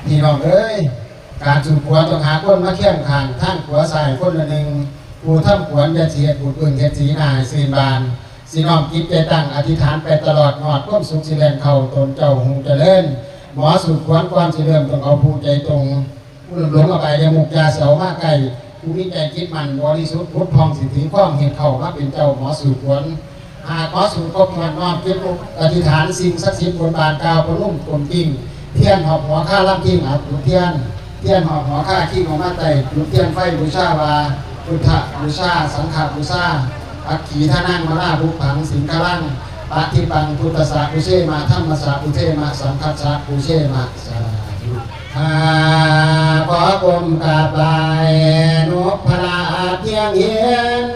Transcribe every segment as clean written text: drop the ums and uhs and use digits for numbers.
พี่น้องเอ้ยการสูบขวดต้องหาคนมาเคี่ยงข้างทั้งขวดใส่คนละหนึ่งผู้ทำขวดจะเสียผู้ปืนเฮ็ดสีนายสีบานสีน้อมจิตใจตั้งอธิษฐานไปตลอดงอดก้มสุขสิแรงเข่าตนเจ้าหงจะเล่นหมอสูบขวดความสิเริ่มต้องเอาผู้ใจตรงผู้หลงเอาไปในมุกยาเสามาไก่ผู้มีใจคิดมันบริสุทธิ์พุทธพองสิทธิข้องเห็นเข่ามาเป็นเจ้าหมอสูบขวดหากหมอสูบครบมันน้อมคิดอธิษฐานสิ่งศักดิ์สิทธิ์บนบานกาวพนุ่มกลมกิ้งเทียนหอบหัวข้าล่ำกิ้งหาจุดเทียนหอบหัวข้าขี้ของมาไตจุดเทียนไฟบูชาวาพุทธบูชาสังฆบูชาอักขีท่านั่งมาลาบุผังสิงคลังปะทิปังพุทธสาปุเชมาธรรมสาปุเชมาสังฆสาปุเชมาสาธุขอกรมกราบายนุพลาเทียงเฮียน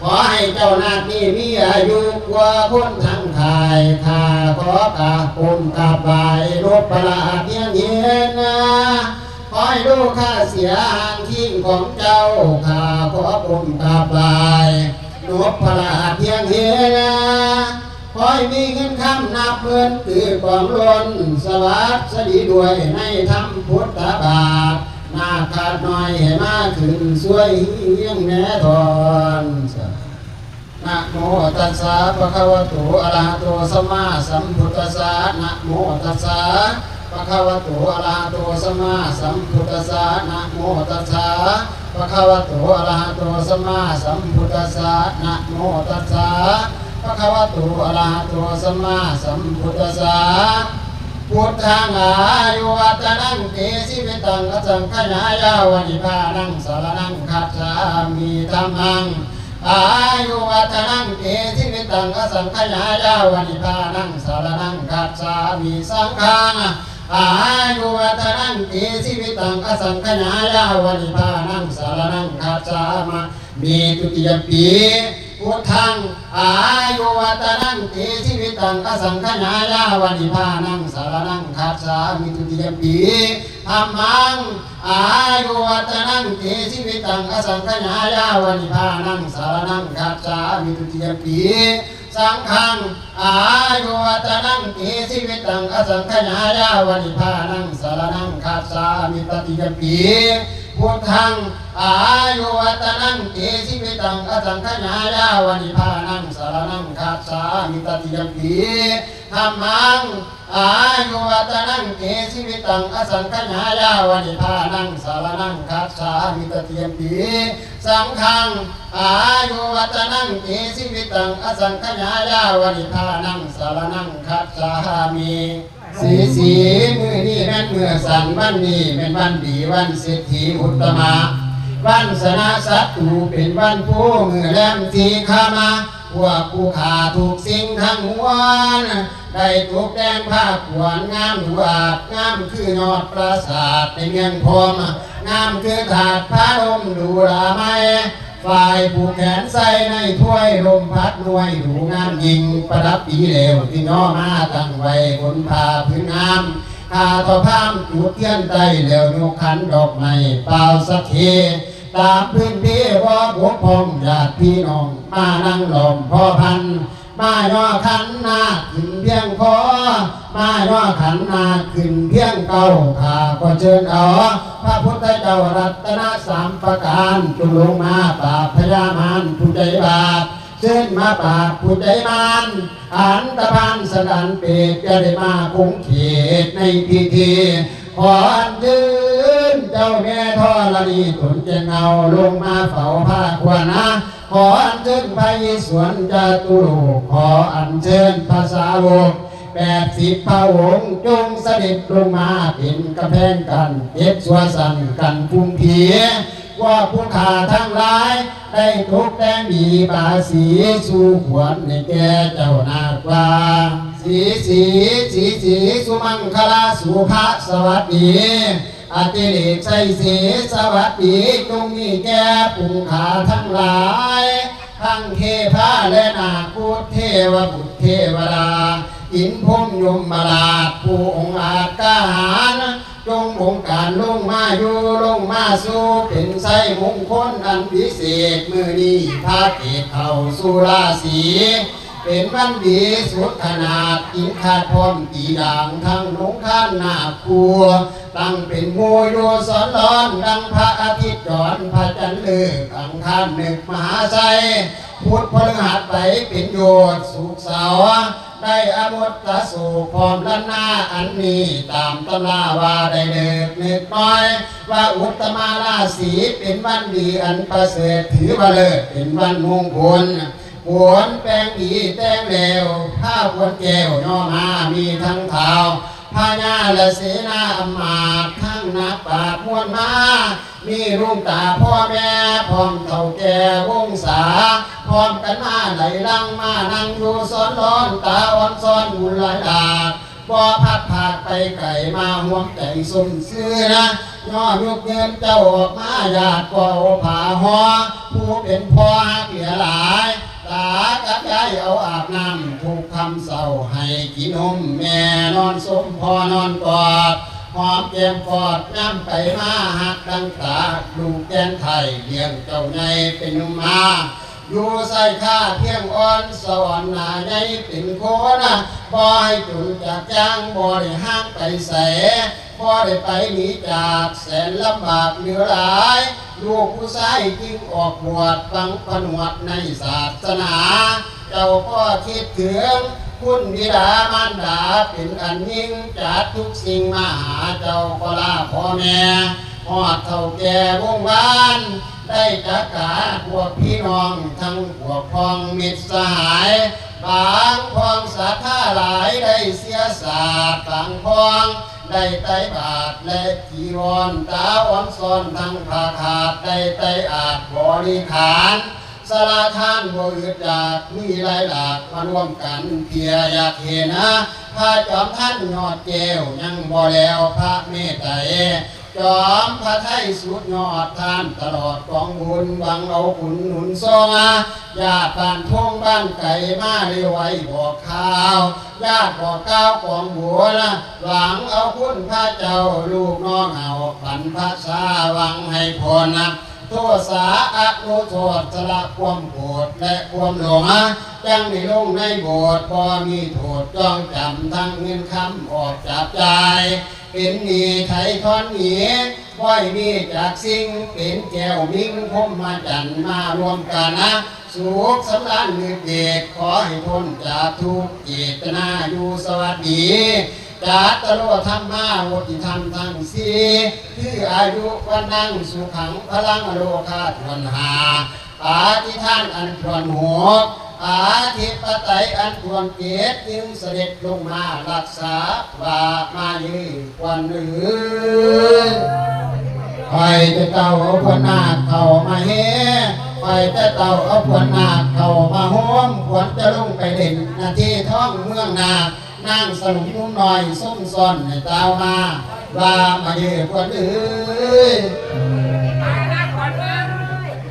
ขอให้เจ้าหน้าที่มีอายุกว่าคนทั้งไทยข้าขอกราบกรมกราบายนุพลาเทียงเฮียนขอให้ลูกข้าเสียห่างทิ้งของเจ้าข้าขอกรมกราบายนุพลาเทียงเฮียนขอให้มีเงินคำนับเงินตือกองล้นสวัสดีด้วยในธรรมพุทธบาทนาขาดน้อยให้มากขึ้นสวยเยี่ยงแน่ทอนนะโมตัสสะภะคะวะโตอะระหะโตสัมมาสัมพุทธัสสะนะโมตัสสะภะคะวะโตอะระหะโตสัมมาสัมพุทธัสสะนะโมตัสสะภะคะวะโตอะระหะโตสัมมาสัมพุทธัสสะนะโมตัสสะภะคะวะโตอะระหะโตสัมมาสัมพุทธัสสะพุทธังอายุวัตนังเตสิวิตังอสังขยายาวนิพพานังสารนังคัจฉามิธัมมังอายุวัตนังเตสิวิตังอสังขยายาวนิพพานังสารนังคัจฉามิสังฆังอายุวัตนังเตสิวิตังอสังขยายาวนิพพานังสารนังคัจฉามิตุติยมปีพุทธังอายุวัตนังเตสิวิตังอสังขยายาวนิพพานังสารนังคัจฉามิตุติยมปีธัมมังอายุวัตนังเตสิวิตังอสังขยายาวนิพพานังสารนังคัจฉามิตุติยมปีสังฆังอายุวัตนังเตสิวิตังอสังขยายาวนิพพานังสารนังคัจฉามิตติยมปีพุทธังอายุวัตนังเตสิวิตังอสังขยายาวนิพพานังสารนังคัจฉามิตติยมปีธัมมังอายุวัตนังเตสิวิตังอสังขยายาวนิพพานังสารนังคัจฉามิตติยมปีสังฆังอายุวัตนังเตสิวิตังอสังขยายาวนิพพานังสารนังคัจฉามิสีมือนี้แม่นเมื่อสันวันนี้เป็นวันดีวันเศรษฐีอุตตมะวันสนะสัตตูเป็นวันผู้มือแหลมทีขามาพวกผู้ขาถูกสิ่งทั้งมวลได้ถูกแดงผ้าขวนงามหวาดงามคือยอดปราสาทในเมืองพมงามคือถาดพระลมดูราไม้ฝ่ายผูกแขนใส่ในถ้วยลมพัดรวยดูงามยิงประดับปีเหลวที่ย่อมาตั้งไว้บนผ้าพื้นงามข้าต่อพามจุดเทียนไตแล้วยกขันดอกไม้เปล่าสักทีตามพื้นที่พ่อพวกพองญาติพี่น้องมานั่งหลอมพ่อพันมาย่อขันนาขึ้นเพียงคอมาย่อขันนาขึ้นเพียงเก่าข้าก็เชิญเอาพระพุทธเจ้ารัตนสามประการจงลงมาปราบพญามารผู้ใจบาปเชิญมาปราบผู้ใจมารอันตพานสดันเปรตจะได้มาคงเขตในพิธีขออัญเชิญเจ้าแม่ธรณีตุนเจงเงาลงมาเฝ้าผ้าควานะขออัญเชิญพระยิสวนจตุโลกขออัญเชิญภาษาวก80พระองค์จงเสด็จลงมาเป็นกระแพงกันเจ็บสัวสันกันพุ่งเพียว่าผู้ขาทั้งหลายได้ทุกแต่งมีบาสีสู่ขวัญในแก่เจ้านากว่าสีสุมังคลาสุภาสวัสดีอติเรกชัยเสสวัสดีจงมีแก่ผู้ขาทั้งหลายทั้งเทพาและนาคุเทวบุตรเทวดาอินพรหมยมมาลาดผู้องค์อาจกาหารจงบงการลงมาอยู่ลงมาสู่เป็นไสมงคลอันพิเศษมือนี้พาเกตเข้าสู่ราศี เป็นวันดีสุดขนาดกินขาดพร้อมปีด่างทั้งนุงข้านหน้าครัวตั้งเป็นโมโยสอนร้อนดังพระอาทิตย์จอนพระจันทร์เลือกอังคารหนึ่งมหาไซพุทธพฤหัสไปเป็นโยชน์สุขเสาได้อมุตตะสุขพร้อมล้านนาอันนี้ตามตำราว่าได้เลิกนึกน้อยว่าอุตตมาราศีเป็นวันดีอันประเสริฐถือว่าเลิศเป็นวันมงคลผวนแปลงดีแต้งเลวผ้าควรแก้วย่อมามีทั้งเท้าพญาและเสนาอมาตย์ทั้งนักปราชญ์มวลมามีรุ่งตาพ่อแม่พร้อมเท่าแก่วงศาพร้อมกันมาไหลลังมานั่งอยู่ซ้อนร้อนตาอ่อนซ้อนบุญหลายหลากบ่พัดผากไปไก่มาห่วงใจสมซื่อนะย่อยกเงินเจ้าออกมาญาติก็ผ่าหอผู้เป็นพ่อหักเหลือหลายตากับยายเอาอาบน้ำถูกคำเศร้าให้กินนมแม่นอนสมพ่อนอนกอดหอมแก้มกอดน้ำไปมาหักดังตาลูกแกนไทยเลี้ยงเจ้าใหญ่เป็นนุ่มมาอยู่ใส่ข้าเพียงอ่อนสวรรค์หน้าใหญ่เป็นโคนะบ่ให้จุนจากจ้างบ่ได้ห้างไปใส่บ่ได้ไปหนีจากแสนลำบากเหลือหลายลูกผู้ชายจึงออกบวชฟังผนวดในศาสนาเจ้าก็คิดถึงคุณบิดามารดาเป็นอันยิ่งจัดทุกสิ่งมาหาเจ้าก็ลาพ่อแม่หอดเท่าแก่วงวานได้จักกาพวกพี่น้องทั้งพวกพ้องมิตรสหายบางพ้องศรัทธาหลายได้เสียสาบางพ้องได้ไตบาทและจีวรตาอ่อนซ้อนทั้งผ้าขาดได้ไตอาจบริขารสละทานบ่อึดอยากมีหลายหลากมาร่วมกันเพียอยากเห็นนะพระจอมท่านยอดแก้วยังบ่แล้วพระเมตไตรจอมพระไทยสุดยอดทานตลอดกองบุญบังเอาขุนหนุนทรงญาติบ้านทุ่งบ้านไก่มาเรียไว้บอกข่าวญาติบอกก้าวกองบัวนะหวังเอาคุณพระเจ้าลูกน้องเอาผันพระชาหวังให้พรนะโทษสาอนุโทษสละความโกรธและความหลงจังในลงในโบสถ์พอมีโทษจ้องจำทั้งเงินคำออกจากใจเป็นหนี้ไทยทอนหนีค่อยมีจากสิ่งเป็นแก้วมิ่งพมมาจันมารวมกันนะสุขสำราญมือเด็กขอให้พ้นจากทุกข์เจตนาอยู่สวัสดีจัตตโลธรรมาวุติธรรมทั้งสี่คืออายุวันนั่งสุขังพลังโลกาทวนหาปาฏิทานอันทวนหัวอาทิปไตยอันทวนเกศจึงเสด็จลงมารักษาว่ามายืนวันอื่นไปจะเต่าเอาพวนาคเข้ามาเฮไปจะเต่าเอาพวนาคเข้ามาโฮมควรจะลงไปเด่นนาทีท้องเมืองนานั่งสนุกนุ่มหน่อยส้มซ้อนให้เต่ามาว่ามายืนวันอื่น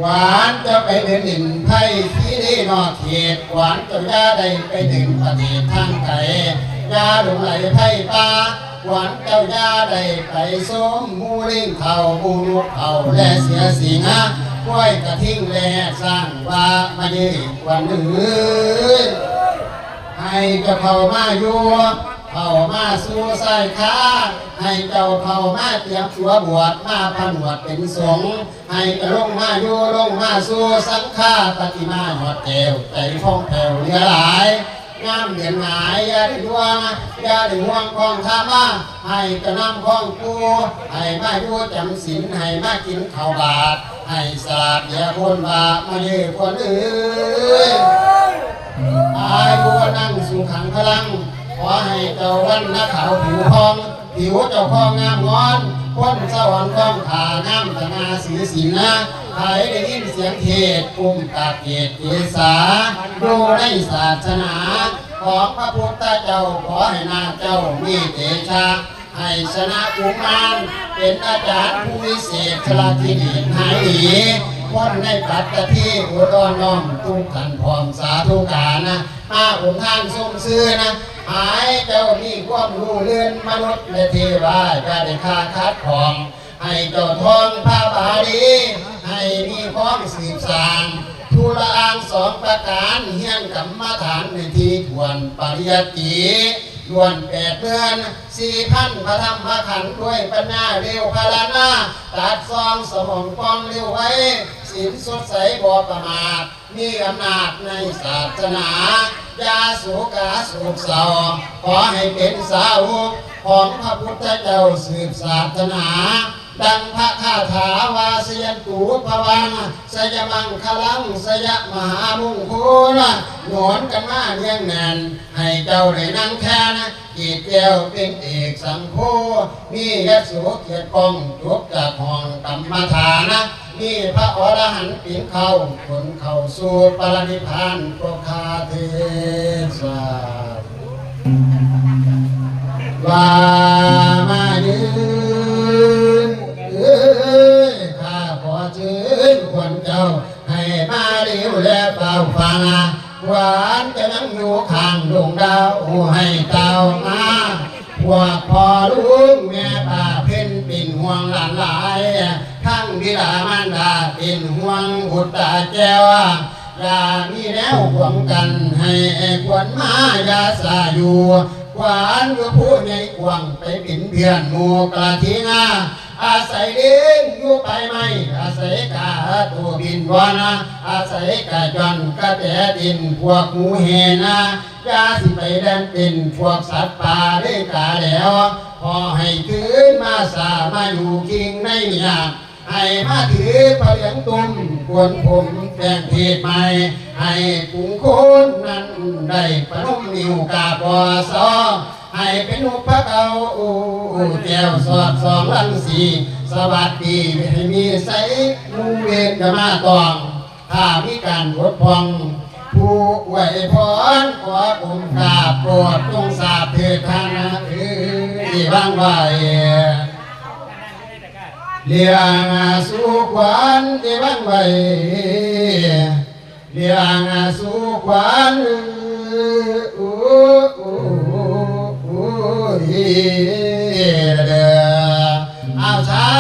หวานจะไปเดินดินไผ่ที่ได้นอกเขตหวานจะย่าได้ไปถึงประเทศทางไกลยาหลงไหลไผ่ปลาหวานเจ้าย่าได้ไปส้มมูลิงเขามูนุกเขาและเสียสิงะกล้วยกระทิ้งแลสร้างว่ามายืนวันอื่นให้เจ้าเขามาอยู่เข้ามาสู่สายค้าให้เจ้าเข้ามาเตรียมชัวบวชมาผนวดเป็นสงฆ์ให้เจ้าลงมาอยู่ลงมาสู่สังฆาปฏิมาหอดแก้วใจฟองแผ่วเหลือหลายงามเหรียญหงายอย่าได้ห่วงอย่าได้ห่วงของธรรมะให้กระนำของกูให้มาอยู่จำศีลให้มากินข้าวบาตรให้สลาดอย่าคนบาปมาเยือคนอื่นอายุนั่งสุขังพลังขอให้เจ้าวันนักขาวผิวทองผิวเจ้าพองงามงอนคนสวรรค์ต้องขางามตนาสีสินนะใครได้ยินเสียงเทศปุ่มตาเกตเกษาดูในศาสนาของพระพุทธเจ้าขอให้นาเจ้ามีเตชะให้ชนะกุมารเป็นอาจารย์ผู้วิเศษชลาธินีหายหนีคนในปัตตที่อุดรน้อมทุกขันพร้อมสาธุการนะมาองค์ท่านทรงซื้อนะหายเจ้ามีความรู้เลื่อนมนุษย์และเทวาจะได้ค่าคัดของให้เจ้าทองพระบาลีให้มีความสืบสาน ทุละอางสองประการเฮียนกรรมฐานในที่ทวนปริยัติล้วน8 เดือน 4,000 พระธรรมขันธ์ด้วยปัญญาเร็วพาลานาตัดซองสมองกองเร็วไว้ศีลสดใสบ่ประมาทมีอำนาจในศาสนายาสุกาสุขเศร้าขอให้เป็นสาวกของพระพุทธเจ้าสืบศาสนาดังพระคาถาวาสยันตุภวังสยมังคลังสยมหามุงคุณหนวนกันมาเลี้ยงแน่นให้เจ้าได้นั่งแค่นะกีดแก้วเป็นเอกสังโฆมียสุเกียรติกองจบจากห้องกรรมฐานะมีพระอรหันต์ปีนเข้าคนเข้าสู่ปรินิพพานโปคาเทสาว่ามายืนข้าขอเชิญคนเจ้าให้มาเลี้ยวและเป่าฟังหวานจะนั่งอยู่ข้างดวงดาวให้เต้ามาพวกพ่อลูกแม่ป้าเพ่นปิ่นห่วงหลานหลายทั้งบิดามารดาปิ่นห่วงบุตรตาแก้วอย่ามีแนวหวงกันให้ควรมายาสาอยู่หวานก็พูดในกวางไปปิ่นเพียนหมู่กระทิงอาศัยเลี้ยงอยู่ไปไม่อาศัยกาตัวบินวานะอาศัยกาจอนกาแต่ดินพวกหมูเฮนะยาสิไปแดนเป็นพวกสัตว์ป่าได้กาแล้วพอให้คืนมาสามาอยู่คิงในเนี่ยให้มาถือพระเหลืองตุ้มกวนผมแปลงเพศใหม่ให้กลุ่มคนนั้นได้ประนมนิ้วกาบอสอให้เป็นอุปเก่าแก้วสอดสองลังสีสวัสดีให้มีใสมูเวนกมาตองถ้ามีการวดพองผู้อวยพรขอองค์กาโปรดจงทราบเถิดท่านที่ว่างไว้เลี้ยงสุขวันที่ว่างไว้เลี้ยงสุขวันเอาใช้